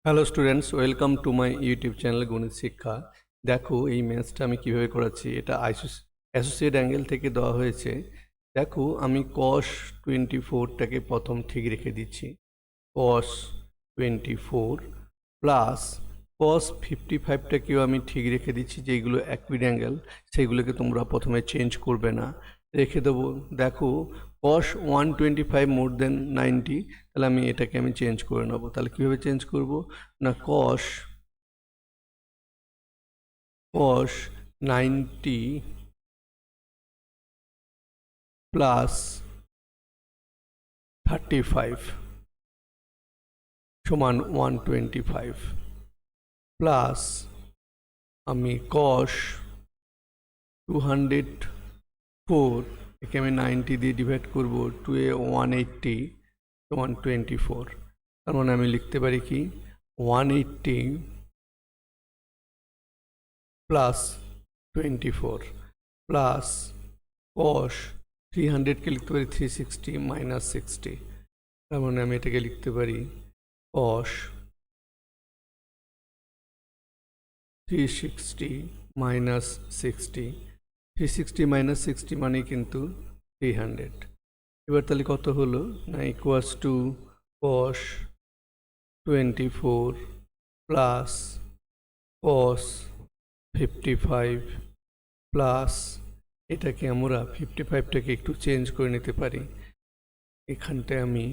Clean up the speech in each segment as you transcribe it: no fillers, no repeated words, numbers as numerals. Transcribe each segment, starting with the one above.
Hello students, welcome to my YouTube channel গণিত শিক্ষা। দেখো এই ম্যাথসটা আমি কিভাবে করাচ্ছি। এটা অ্যাসোসিয়েট অ্যাঙ্গেল থেকে দেওয়া হয়েছে। দেখো আমি কস 24টাকে প্রথম ঠিক রেখে দিচ্ছি। কস 24 প্লাস কস 55টাকেও আমি ঠিক রেখে দিচ্ছি। যেগুলো অ্যাকুইড অ্যাঙ্গেল সেগুলোকে তোমরা প্রথমে চেঞ্জ করবে না, রেখে দেবো। দেখো কস 125 মোর দেন 90, তাহলে এটাকে চেঞ্জ করে নেবো। তাহলে কীভাবে চেঞ্জ করব না, কস 90 প্লাস 35 সমান 125 প্লাস আমি কস 204 একে আমি 90 দিয়ে ডিভাইড করব, 2 এ 180 সমান 24। তার মানে আমি লিখতে পারি কি 180 প্লাস 24 প্লাস কস 300কে লিখতে পারি 360 মাইনাস 60। তার মানে আমি এটাকে লিখতে পারি কস 360 মাইনাস 60। 360 মাইনাস 60 মানে কিন্তু 300। এবার তাহলে কত হলো না, equals to cos 24 plus cos 55 plus এটাকে আমরা 55টাকে একটু চেঞ্জ করে নিতে পারি। এখানটায় আমি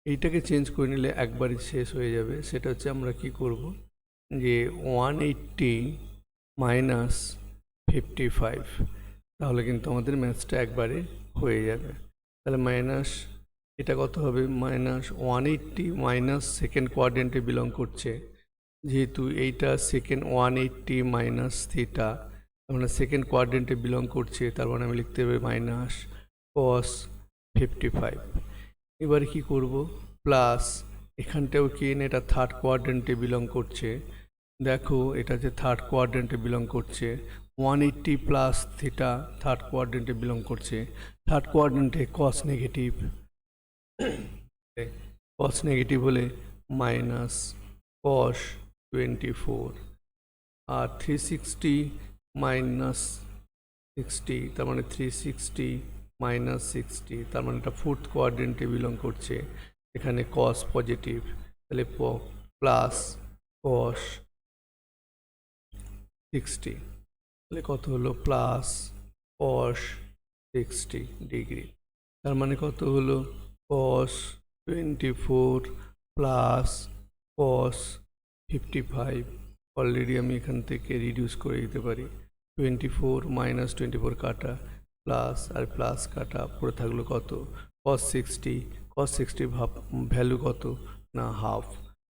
এইটাকে চেঞ্জ করে নিলে একবারই শেষ হয়ে যাবে। সেটা হচ্ছে আমরা কি করব, যে 180 মাইনাস 55, তাহলে কিন্তু আমাদের ম্যাথসটা একবারে হয়ে যাবে। তাহলে মাইনাস এটা কত হবে, মাইনাস 180 মাইনাস সেকেন্ড কোয়াড্রেন্টে বিলং করছে, যেহেতু এইটা সেকেন্ড 180 মাইনাস থিটা, মানে সেকেন্ড কোয়াড্রেন্টে বিলং করছে, তার মানে আমি লিখতে হবে মাইনাস কস 55। এবার কি করব, প্লাস এখানটাও কি না, এটা থার্ড কোয়াড্রেন্টে বিলং করছে। দেখো এটা যে থার্ড কোয়াড্রেন্টে বিলং করছে, 180 প্লাস থিটা থার্ড কোয়াড্রেন্টে বিলং করছে। থার্ড কোয়াড্রেন্টে কস নেগেটিভ, কস নেগেটিভ হলে মাইনাস কস 24, আর 360 মাইনাস 60, তার মানে 360 মাইনাস 60, তার মানে এটা ফোর্থ কোয়াড্রেন্টে বিলং করছে। এখানে কস পজিটিভ, তাহলে প্লাস কস 60, তাহলে কত হলো প্লাস কস 60 ডিগ্রি। তার মানে কত হলো কস 24 প্লাস কস 55। অলরেডি আমি এখান থেকে রিডিউস করে দিতে পারি। 24 মাইনাস 24 কাটা, প্লাস আর প্লাস কাটা, পড়ে থাকলো কত কস 60। কস 60 ভ্যালু কত না হাফ,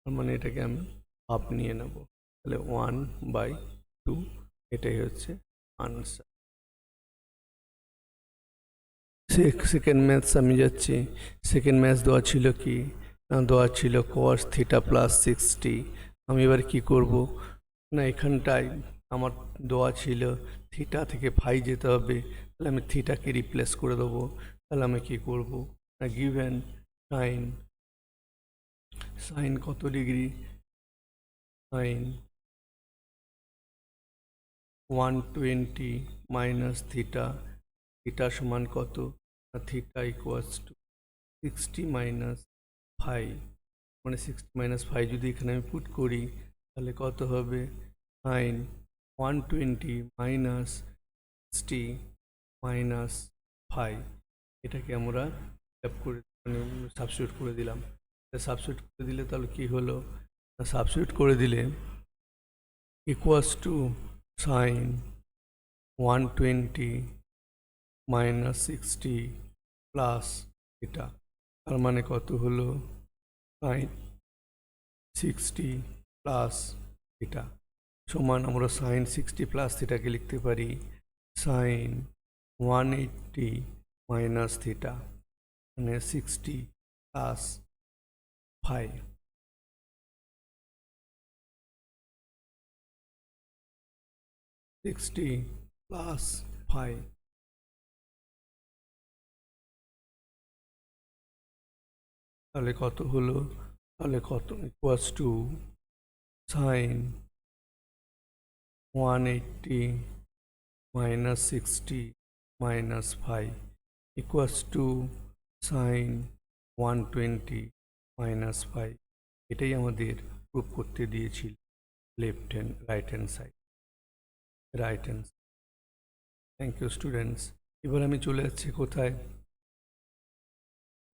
তার মানে এটাকে আমি হাফ নিয়ে নেব। তাহলে 1/2, এটাই হচ্ছে আনসার। সেকেন্ড ম্যাথস আমি যাচ্ছি। সেকেন্ড ম্যাথস দেওয়া ছিল কি না, দেওয়া ছিল কস থিটা প্লাস 60। আমি এবার কি করব না, এখানটায় আমার দেওয়া ছিল থিটা থেকে ফাই যেতে হবে, তাহলে আমি থিটাকে রিপ্লেস করে দেবো। তাহলে আমি কি করব না, গিভেন সাইন, সাইন কত degree, sine 120 minus theta, theta সমান কত, থিটা ইকুয়ালস টু 60 মাইনাস 5, মানে 60 মাইনাস 5 যদি এখানে আমি পুট করি, তাহলে কত হবে সাইন 120 মাইনাস 60 মাইনাস 5। এটাকে আমরা করে মানে সাবস্টিটিউট করে দিলাম। সাবস্টিটিউট করে দিলে তাহলে কি হলো, সাবস্টিটিউট করে দিলে equals to sine 120 minus 60 plus এটা, তার মানে কত হলো সাইন 60 প্লাস থিটা সমান, আমরা সাইন 60 প্লাস থিটাকে লিখতে পারি সাইন 180 মাইনাস থিটা, মানে 60 প্লাস 5। 60 প্লাস 5, তাহলে কত হলো তাহলে কত equals to sine 180 minus 60 minus 5 equals to sine 120 minus 5। এটাই আমাদের প্রুভ করতে দিয়েছিল right hand side. Thank you students. এবার আমি চলে যাচ্ছি কোথায়,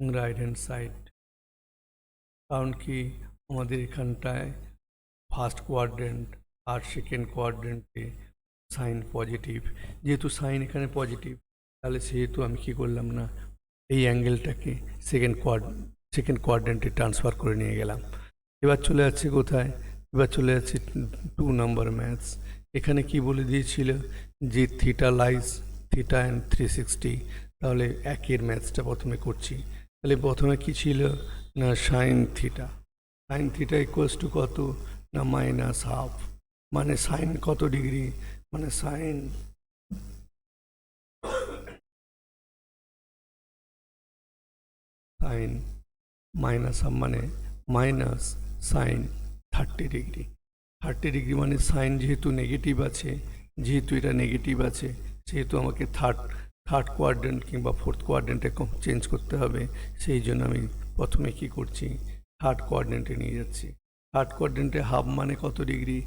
রাইট হ্যান্ড সাইড। কারণ কি আমাদের এখানটায় ফার্স্ট কোয়াড্রেন্ট আর সেকেন্ড কোয়াড্রেন্টে সাইন পজিটিভ, যেহেতু সাইন এখানে পজিটিভ, তাহলে সেহেতু আমি কি করলাম না, এই অ্যাঙ্গেলটাকে সেকেন্ড কোয়াড্রেন্টে ট্রান্সফার করে নিয়ে গেলাম। এবার চলে যাচ্ছে কোথায়, এবার চলে যাচ্ছে 2 নম্বর ম্যাথস। এখানে কি বলে দিয়েছিল যে থিটা লাইজ থিটা অ্যান্ড 360। তাহলে একের ম্যাথসটা প্রথমে করছি। তাহলে প্রথমে কি ছিল না সাইন থিটা ইকুয়ালস টু কত না মাইনাস হাফ, মানে সাইন কত ডিগ্রি, মানে সাইন মাইনাস হাফ মানে মাইনাস সাইন 30 ডিগ্রি মানে সাইন যেহেতু নেগেটিভ আছে, যেহেতু এটা নেগেটিভ আছে, সেহেতু আমাকে থার্ড কোয়াড্রেন্ট কিংবা ফোর্থ কোয়াড্রেন্টে চেঞ্জ করতে হবে। সেই জন্য আমি প্রথমে কি করছি, থার্ড কোয়াড্রেন্টে নিয়ে যাচ্ছি। থার্ড কোয়াড্রেন্টে হাফ মানে কত ডিগ্রি,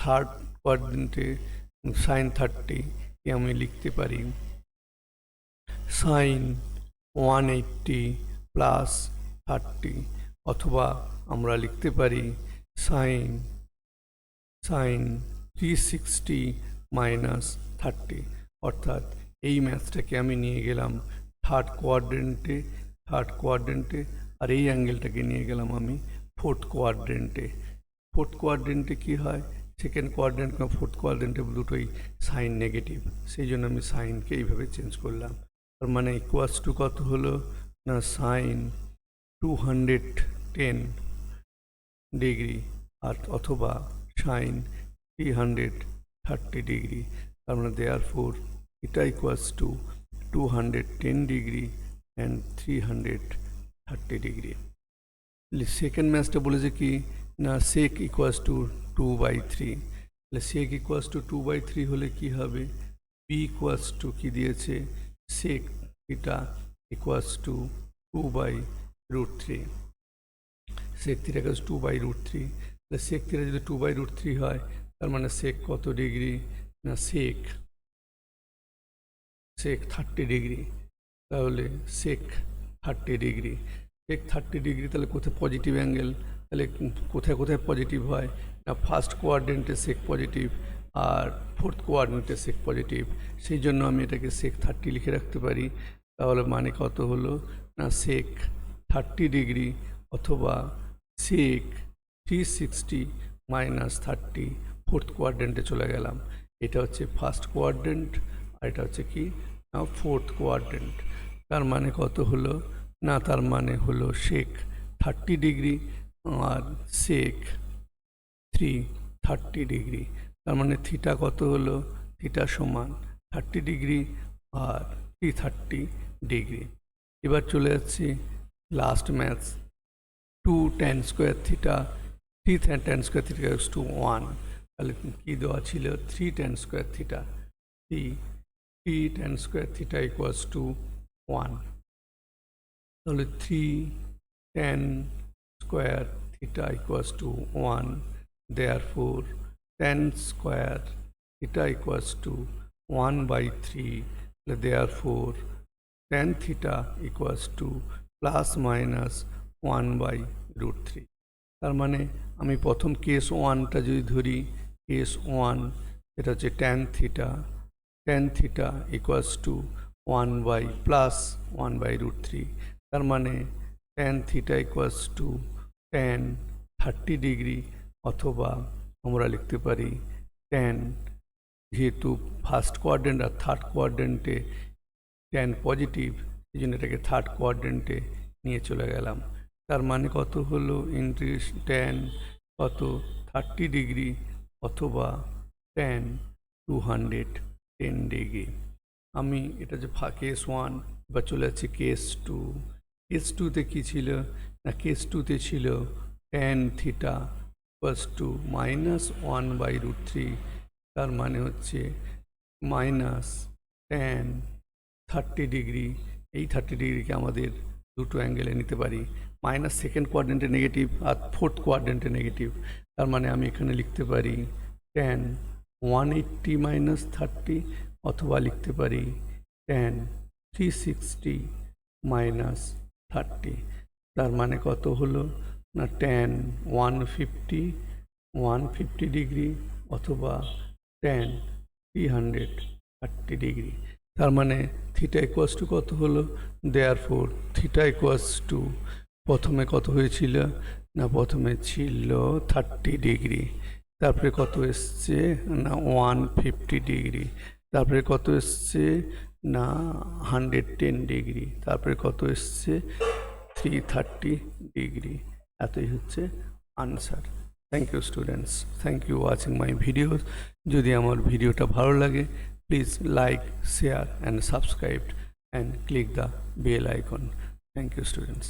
থার্ড কোয়াড্রেন্টে সাইন 30 কে আমি লিখতে পারি সাইন 180 প্লাস 30, অথবা আমরা লিখতে পারি সাইন 360 মাইনাস 30। অর্থাৎ এই ম্যাথসটাকে আমি নিয়ে গেলাম থার্ড কোয়াড্রেন্টে, আর এই অ্যাঙ্গেলটাকে নিয়ে গেলাম আমি ফোর্থ কোয়াড্রেন্টে কি হয়, সেকেন্ড কোয়াড্রেন্ট বা ফোর্থ কোয়াড্রেন্টে দুটোই সাইন নেগেটিভ, সেই জন্য আমি সাইনকে এইভাবে চেঞ্জ করলাম। তার মানে ইকুয়ালস টু কত হলো না সাইন 210 ডিগ্রি আর অথবা সাইন 330 ডিগ্রি। তার মানে দেয়ারফোর এটা equals to 210 degree and 330 degree. Second ম্যাথসটা বলেছে কি না সেক ইকুয়ালস টু 2/3। তাহলে সেক ইকুয়ালস টু 2/3 হলে কি হবে, পি ইকুয়ালস টু কি দিয়েছে sec theta equals to 2/√3। Sec theta equals 2/√3। তাহলে সেক থিটা যদি 2/√3 হয়, তার মানে সেক কত ডিগ্রি না সেক 30 ডিগ্রি। তাহলে সেক 30 ডিগ্রি, তাহলে কোথায় পজিটিভ অ্যাঙ্গেল, তাহলে কোথায় পজিটিভ হয় না ফার্স্ট কোয়াড্রেন্টে সেক পজিটিভ আর ফোর্থ কোয়াড্রেন্টে সেক পজিটিভ, সেই জন্য আমি এটাকে সেক 30 লিখে রাখতে পারি। তাহলে মানে কত হলো না সেক 30 ডিগ্রি অথবা সেক 360 মাইনাস 30, ফোর্থ কোয়াড্রেন্টে চলে গেলাম। এটা হচ্ছে ফার্স্ট কোয়াড্রেন্ট আর এটা হচ্ছে কি না ফোর্থ কোয়াড্রেন্ট। তার মানে কত হলো না, তার মানে হলো সেক 30 ডিগ্রি আর সেক 330 ডিগ্রি। তার মানে থিটা কত হলো, থিটা সমান 30 ডিগ্রি আর 330 ডিগ্রি। এবার চলে যাচ্ছি last maths 2 tan square theta 3 tan square theta equals two 1। তাহলে কী দেওয়া ছিল 3 tan square theta 3 tan square theta equals two 1। তাহলে 3 tan square theta equals two 1, therefore tan square theta equals two 1/3, therefore tan theta equals two plus minus 1/√3। তার মানে আমি প্রথম case 1টা যদি ধরি, কেস 1 এটা হচ্ছে tan থিটা ইকুয়ালস টু 1/+1/√3। তার মানে tan theta equals two tan 30 degree, অথবা আমরা লিখতে পারি tan, যেহেতু ফার্স্ট কোয়াড্রেন্ট আর থার্ড কোয়াড্রেন্টে tan পজিটিভ, এই জন্য এটাকে থার্ড কোয়াড্রেন্টে নিয়ে চলে গেলাম। তার মানে কত হলো tan কত 30 ডিগ্রি অথবা tan 210 ডিগ্রি। আমি এটা যে কেস 1, এবার চলে যাচ্ছে কেস 2। কেস 2তে কী ছিল না, কেস 2তে ছিল tan থিটা ইকুয়ালস টু -1/√3, তার মানে হচ্ছে মাইনাস tan 30 ডিগ্রি। এই 30 ডিগ্রিকে আমাদের দুটো অ্যাঙ্গেলে নিতে পারি, মাইনাস সেকেন্ড কোয়াড্রেন্টে নেগেটিভ আর ফোর্থ কোয়াড্রেন্টে নেগেটিভ। তার মানে আমি এখানে লিখতে পারি tan 180 মাইনাস 30, অথবা লিখতে পারি tan 360 মাইনাস 30। তার মানে কত হলো না tan 150 ডিগ্রি অথবা tan 330 ডিগ্রি। তার মানে থিটা ইকুয়ালস টু কত হলো, দেয়ারফোর থিটা ইকুয়ালস টু, প্রথমে কত হয়েছিল না, প্রথমে ছিল 30 ডিগ্রি, তারপরে কত এসছে না 150 ডিগ্রি, তারপরে কত এসছে না 110 ডিগ্রি, তারপরে কত এসছে 330 ডিগ্রি। এতই হচ্ছে answer. Thank you students, thank you watching my videos. যদি আমার ভিডিওটা ভালো লাগে, please like, share and subscribe and click the bell icon. Thank you students.